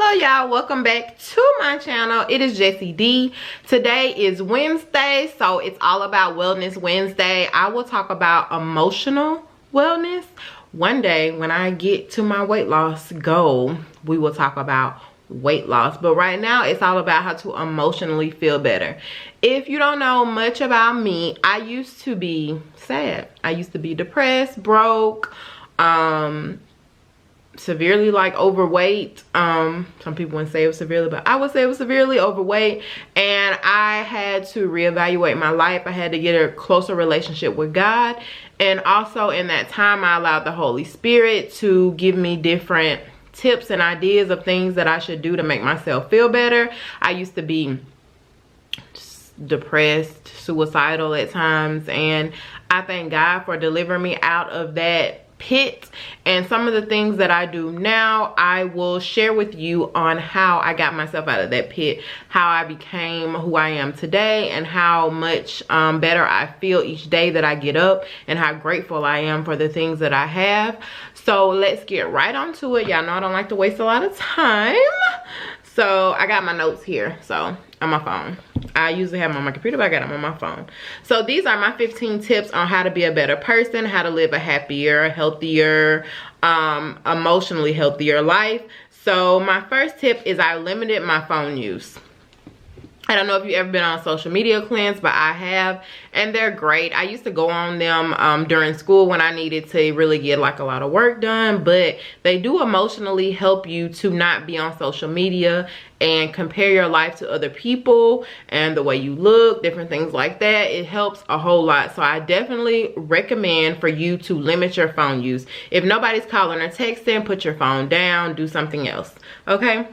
Hello y'all, welcome back to my channel. It is Jessie D. Today is Wednesday, so it's all about Wellness Wednesday. I will talk about emotional wellness. One day when I get to my weight loss goal, we will talk about weight loss, but right now it's all about how to emotionally feel better. If you don't know much about me, I used to be sad. I used to be depressed, broke, severely like overweight. Some people wouldn't say it was severely, but I would say it was severely overweight, and I had to reevaluate my life. I had to get a closer relationship with God, and also in that time I allowed the Holy Spirit to give me different tips and ideas of things that I should do to make myself feel better. I used to be depressed, suicidal at times, and I thank God for delivering me out of that pit. And some of the things that I do now, I will share with you on how I got myself out of that pit, how I became who I am today, and how much better I feel each day that I get up, and how grateful I am for the things that I have. So let's get right on to it. Y'all know I don't like to waste a lot of time, so I got my notes here, so on my phone. I usually have them on my computer, but I got them on my phone. So these are my 15 tips on how to be a better person, how to live a happier, healthier, emotionally healthier life. So my first tip is I limited my phone use. I don't know if you've ever been on a social media cleanse, but I have, and they're great. I used to go on them during school when I needed to really get like a lot of work done, but they do emotionally help you to not be on social media and compare your life to other people and the way you look, different things like that. It helps a whole lot. So I definitely recommend for you to limit your phone use. If nobody's calling or texting, put your phone down, do something else, okay?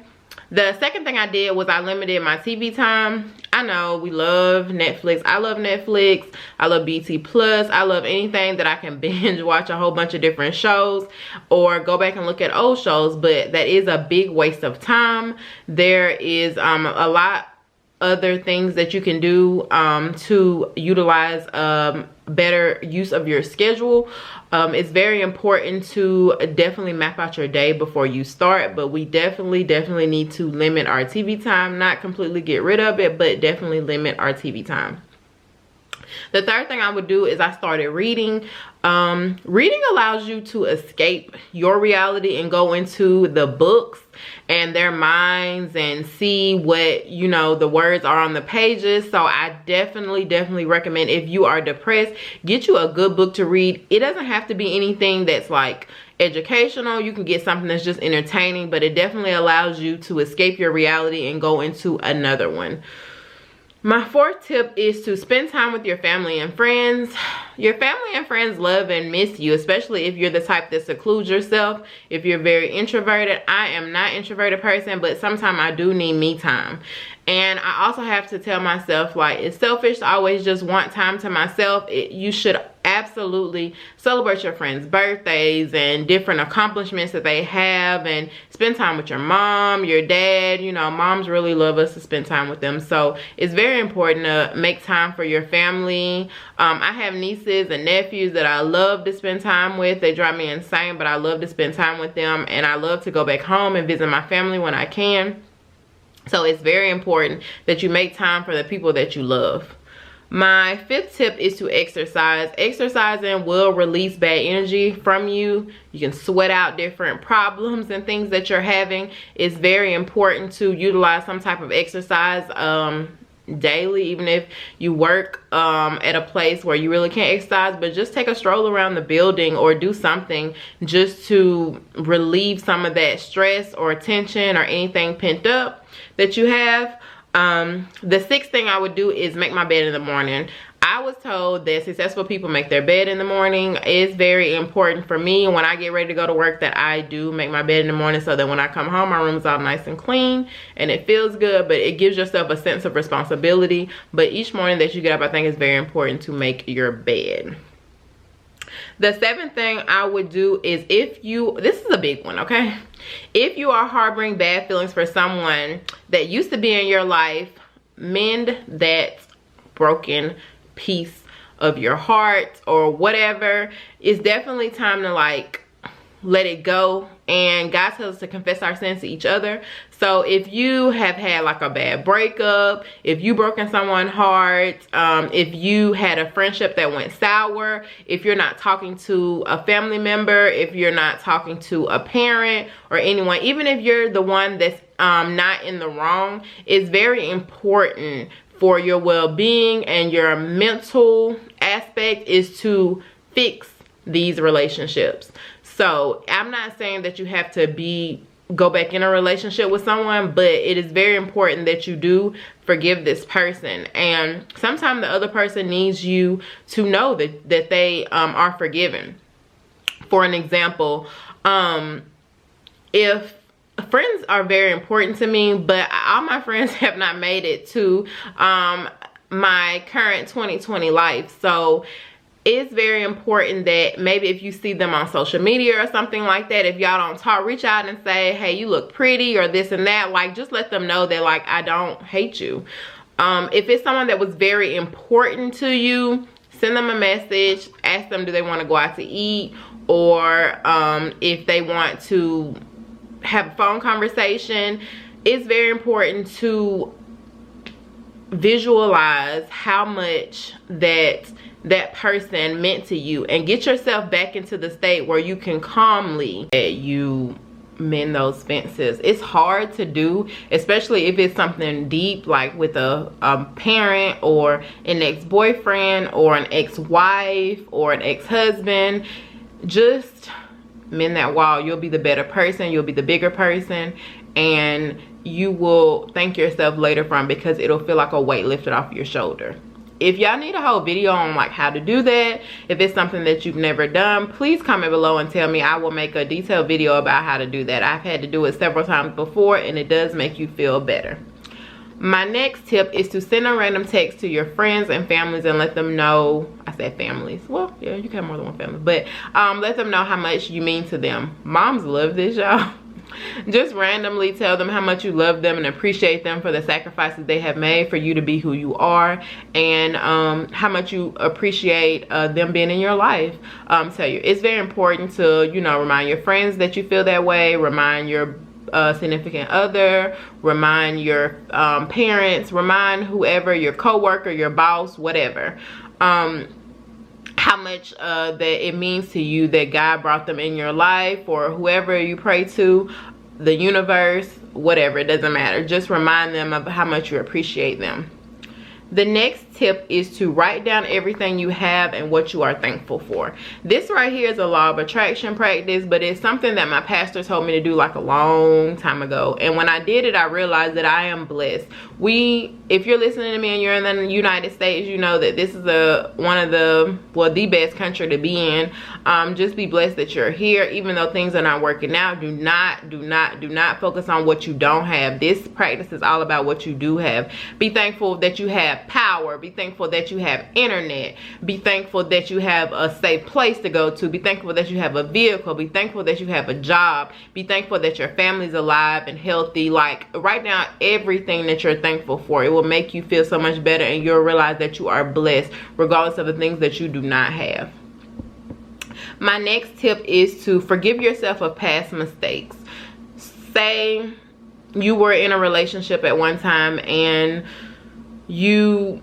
The second thing I did was I limited my TV time. I know we love Netflix. I love Netflix. I love BT Plus. I love anything that I can binge watch a whole bunch of different shows or go back and look at old shows, but that is a big waste of time. There is a lot other things that you can do to utilize better use of your schedule. It's very important to definitely map out your day before you start, but we definitely need to limit our TV time. Not completely get rid of it, but definitely limit our TV time. The third thing I would do is I started reading. Reading allows you to escape your reality and go into the books and their minds and see what, you know, the words are on the pages. So I definitely recommend, if you are depressed, get you a good book to read. It doesn't have to be anything that's like educational. You can get something that's just entertaining, but it definitely allows you to escape your reality and go into another one. My fourth tip is to spend time with your family and friends. Your family and friends love and miss you, especially if you're the type that secludes yourself. If you're very introverted, I am not an introverted person, but sometimes I do need me time. And I also have to tell myself, like, it's selfish to always just want time to myself. You should absolutely celebrate your friends' birthdays and different accomplishments that they have, and spend time with your mom, your dad. You know, moms really love us to spend time with them. So it's very important to make time for your family. I have nieces and nephews that I love to spend time with. They drive me insane, but I love to spend time with them, and I love to go back home and visit my family when I can. So it's very important that you make time for the people that you love. My fifth tip is to exercise. Exercising will release bad energy from you. You can sweat out different problems and things that you're having. It's very important to utilize some type of exercise daily, even if you work at a place where you really can't exercise, but just take a stroll around the building or do something just to relieve some of that stress or tension or anything pent up that you have. The sixth thing I would do is make my bed in the morning. I was told that successful people make their bed in the morning. It's very important for me when I get ready to go to work that I do make my bed in the morning, so that when I come home, my room's all nice and clean and it feels good, but it gives yourself a sense of responsibility. But each morning that you get up, I think it's very important to make your bed. The seventh thing I would do is, this is a big one, okay? If you are harboring bad feelings for someone that used to be in your life, mend that broken piece of your heart or whatever. It's definitely time to, like, let it go. And God tells us to confess our sins to each other. So if you have had like a bad breakup, if you broken someone's heart, if you had a friendship that went sour, if you're not talking to a family member, if you're not talking to a parent or anyone, even if you're the one that's not in the wrong, it's very important for your well-being and your mental aspect is to fix these relationships. So I'm not saying that you have to go back in a relationship with someone, but it is very important that you do forgive this person. And sometimes the other person needs you to know that they are forgiven. For an example, if friends are very important to me, but all my friends have not made it to my current 2020 life. So it's very important that maybe if you see them on social media or something like that, if y'all don't talk, reach out and say, hey, you look pretty or this and that. Like, just let them know that, like, I don't hate you. If it's someone that was very important to you, send them a message, ask them, do they want to go out to eat, or if they want to have a phone conversation. It's very important to visualize how much that person meant to you and get yourself back into the state where you can calmly mend those fences. It's hard to do, especially if it's something deep, like with a parent or an ex-boyfriend or an ex-wife or an ex-husband. Just mend that wall. You'll be the better person, you'll be the bigger person, and you will thank yourself later from, because it'll feel like a weight lifted off your shoulder. If y'all need a whole video on like how to do that, if it's something that you've never done, please comment below and tell me. I will make a detailed video about how to do that. I've had to do it several times before, and it does make you feel better. My next tip is to send a random text to your friends and families and let them know, I said families, well, yeah, you can have more than one family, but let them know how much you mean to them. Moms love this, y'all. Just randomly tell them how much you love them and appreciate them for the sacrifices they have made for you to be who you are, and how much you appreciate them being in your life. Tell you, it's very important to, you know, remind your friends that you feel that way, remind your significant other, remind your parents, remind whoever, your coworker, your boss, whatever, how much that it means to you that God brought them in your life, or whoever you pray to, the universe, whatever, it doesn't matter. Just remind them of how much you appreciate them. The next tip is to write down everything you have and what you are thankful for. This right here is a law of attraction practice, but it's something that my pastor told me to do like a long time ago. And when I did it, I realized that I am blessed. If you're listening to me and you're in the United States, you know that this is the best country to be in. Just be blessed that you're here, even though things are not working out. Do not focus on what you don't have. This practice is all about what you do have. Be thankful that you have power. Be thankful that you have internet. Be thankful that you have a safe place to go to. Be thankful that you have a vehicle. Be thankful that you have a job. Be thankful that your family's alive and healthy. Like, write down everything that you're thankful for. It will make you feel so much better, and you'll realize that you are blessed regardless of the things that you do not have. My next tip is to forgive yourself of past mistakes. Say you were in a relationship at one time and you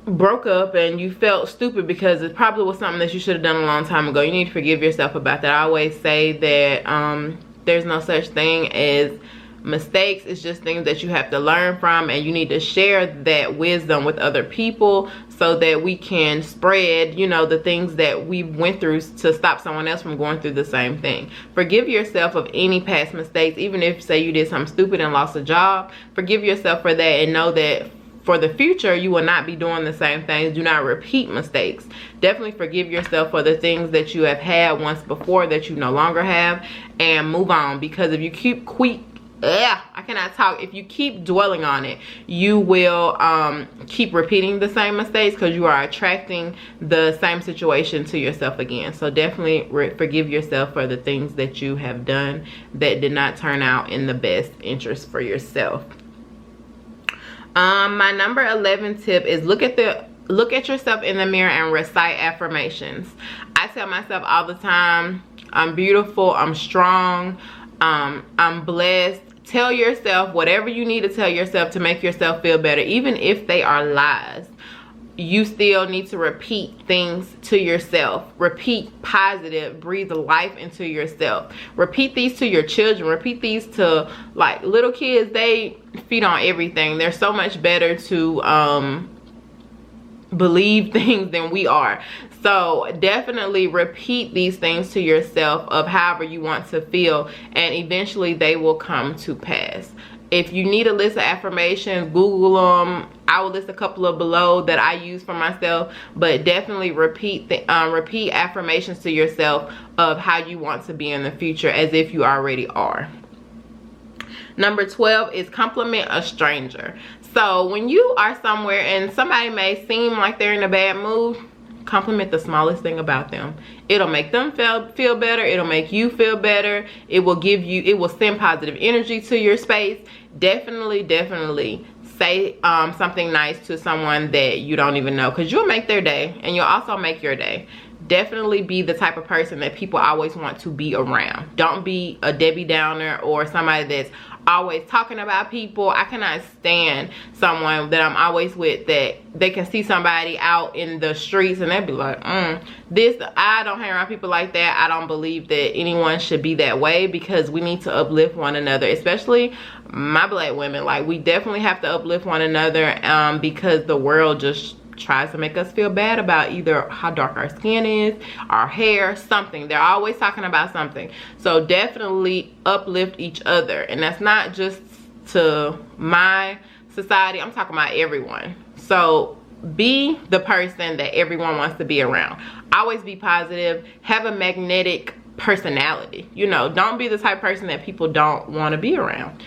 broke up and you felt stupid because it probably was something that you should have done a long time ago. You need to forgive yourself about that. I always say that there's no such thing as mistakes. It's just things that you have to learn from, and you need to share that wisdom with other people so that we can spread, you know, the things that we went through to stop someone else from going through the same thing. Forgive yourself of any past mistakes. Even if, say, you did something stupid and lost a job, forgive yourself for that, and know that for the future you will not be doing the same things. Do not repeat mistakes. Definitely forgive yourself for the things that you have had once before that you no longer have, and move on. Because if you if you keep dwelling on it, you will keep repeating the same mistakes, because you are attracting the same situation to yourself again. So definitely forgive yourself for the things that you have done that did not turn out in the best interest for yourself. My number 11 tip is look at yourself in the mirror and recite affirmations. I tell myself all the time, I'm beautiful, I'm strong, I'm blessed. Tell yourself whatever you need to tell yourself to make yourself feel better, even if they are lies. You still need to repeat things to yourself. Repeat positive, breathe life into yourself. Repeat these to your children. Repeat these to, like, little kids. They feed on everything. They're so much better to believe things than we are. So definitely repeat these things to yourself of however you want to feel, and eventually they will come to pass. If you need a list of affirmations, Google them. I will list a couple of below that I use for myself, but definitely repeat affirmations to yourself of how you want to be in the future, as if you already are. Number 12 is compliment a stranger. So when you are somewhere and somebody may seem like they're in a bad mood, compliment the smallest thing about them. It'll make them feel better. It'll make you feel better. It will send positive energy to your space. Definitely say something nice to someone that you don't even know, because you'll make their day and you'll also make your day. Definitely be the type of person that people always want to be around. Don't be a Debbie Downer or somebody that's always talking about people. I cannot stand someone that I'm always with that they can see somebody out in the streets and they'll be like, I don't hang around people like that. I don't believe that anyone should be that way, because we need to uplift one another, especially my black women. Like, we definitely have to uplift one another, because the world just tries to make us feel bad about either how dark our skin is, our hair, something. They're always talking about something. So definitely uplift each other. And that's not just to my society, I'm talking about everyone. So be the person that everyone wants to be around. Always be positive. Have a magnetic personality. You know, don't be the type of person that people don't want to be around.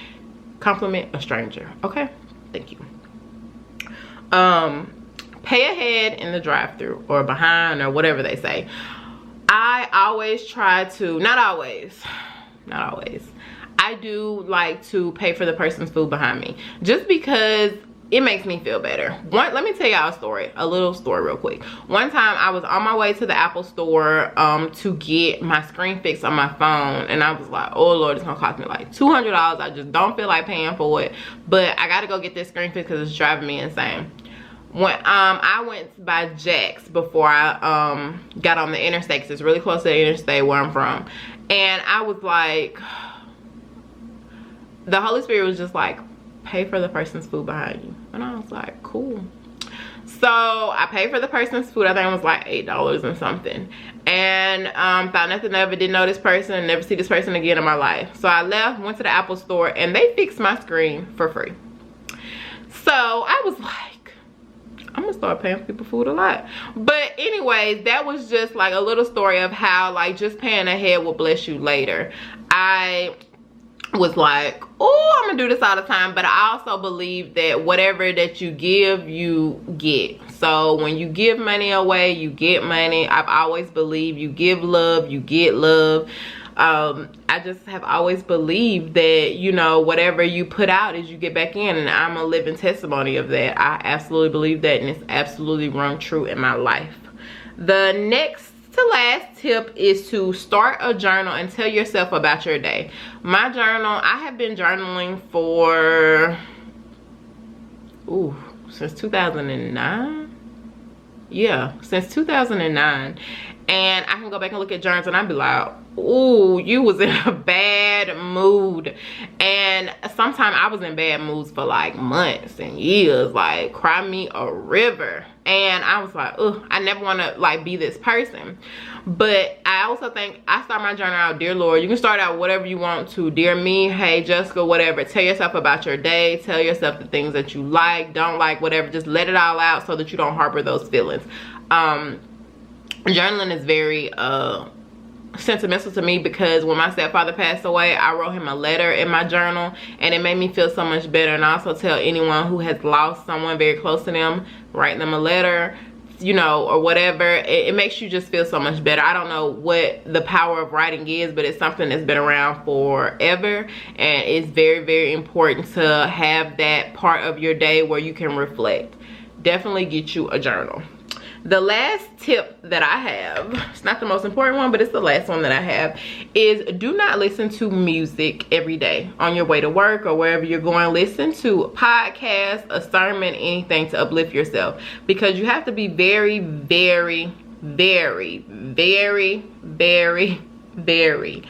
Compliment a stranger. Okay, thank you. Pay ahead in the drive-thru or behind, or whatever they say. I always try to, not always, I do like to pay for the person's food behind me, just because it makes me feel better. Let me tell y'all a little story real quick. One time I was on my way to the Apple store to get my screen fixed on my phone, and I was like, oh Lord, it's gonna cost me like $200. I just don't feel like paying for it, but I gotta go get this screen fixed because it's driving me insane. When I went by Jack's before I got on the interstate, 'cause it's really close to the interstate where I'm from, and I was like, the Holy Spirit was just like, pay for the person's food behind you. And I was like, cool. So I paid for the person's food. I think it was like $8 and something, and thought nothing of it. Didn't know this person, never see this person again in my life. So I left, went to the Apple store, and they fixed my screen for free. So I was like, I'm gonna start paying people food a lot. But anyways, that was just like a little story of how, like, just paying ahead will bless you later. I was like, oh, I'm gonna do this all the time, but I also believe that whatever that you give, you get. So when you give money away, you get money. I've always believed you give love, you get love. I just have always believed that, you know, whatever you put out is you get back in, and I'm a living testimony of that. I absolutely believe that, and it's absolutely rung true in my life. The next to last tip is to start a journal and tell yourself about your day. My journal, I have been journaling for since 2009. Yeah, since 2009. And I can go back and look at journals and I'd be like, ooh, you was in a bad mood. And sometimes I was in bad moods for like months and years, like cry me a river. And I was like, ugh, I never want to like be this person. But I also think I start my journal out, dear Lord. You can start out whatever you want to. Dear me, hey Jessica, whatever. Tell yourself about your day. Tell yourself the things that you like, don't like, whatever. Just let it all out so that you don't harbor those feelings. Journaling is very sentimental to me, because when my stepfather passed away, I wrote him a letter in my journal, and it made me feel so much better. And I also tell anyone who has lost someone very close to them, write them a letter, you know, or whatever. It makes you just feel so much better. I don't know what the power of writing is, but it's something that's been around forever, and it's very, very important to have that part of your day where you can reflect. Definitely get you a journal. The last tip that I have, it's not the most important one, but it's the last one that I have, is do not listen to music every day on your way to work or wherever you're going. Listen to a podcast, a sermon, anything to uplift yourself, because you have to be very, very, very, very, very, very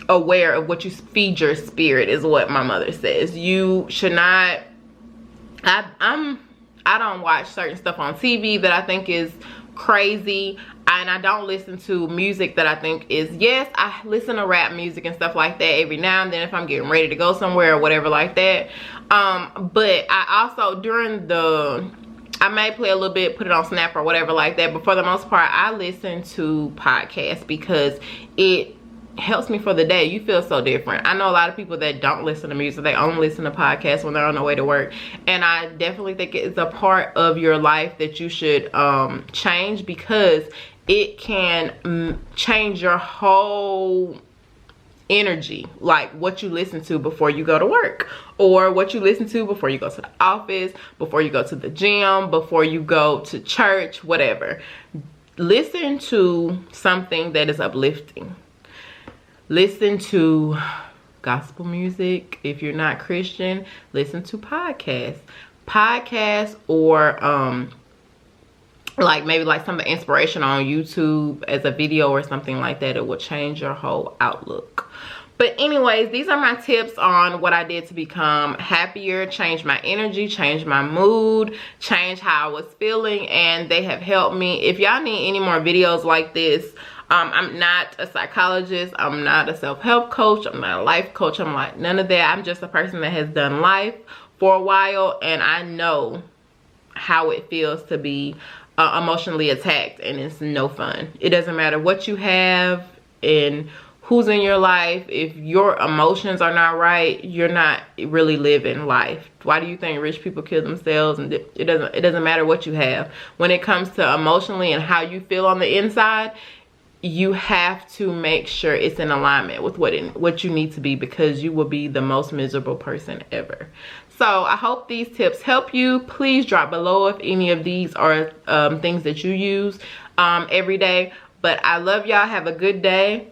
aware of what you feed your spirit, is what my mother says. You should not, I don't watch certain stuff on TV that I think is crazy, and I don't listen to music that I think is, yes, I listen to rap music and stuff like that every now and then if I'm getting ready to go somewhere or whatever like that. But I also, I may play a little bit, put it on Snap or whatever like that, but for the most part, I listen to podcasts because it helps me for the day. You feel so different. I know a lot of people that don't listen to music, they only listen to podcasts when they're on their way to work, and I definitely think it's a part of your life that you should change, because it can change your whole energy, like what you listen to before you go to work, or what you listen to before you go to the office, before you go to the gym, before you go to church, whatever. Listen to something that is uplifting. Listen to gospel music. If you're not Christian, listen to podcasts, or like maybe like some inspiration on YouTube as a video or something like that. It will change your whole outlook. But anyways, these are my tips on what I did to become happier, change my energy, change my mood, change how I was feeling, and they have helped me. If y'all need any more videos like this, I'm not a psychologist, I'm not a self-help coach, I'm not a life coach, I'm like none of that. I'm just a person that has done life for a while, and I know how it feels to be emotionally attacked, and it's no fun. It doesn't matter what you have and who's in your life. If your emotions are not right, you're not really living life. Why do you think rich people kill themselves? And it doesn't matter what you have. When it comes to emotionally and how you feel on the inside, you have to make sure it's in alignment with what you need to be, because you will be the most miserable person ever. So I hope these tips help you. Please drop below if any of these are things that you use every day. But I love y'all. Have a good day.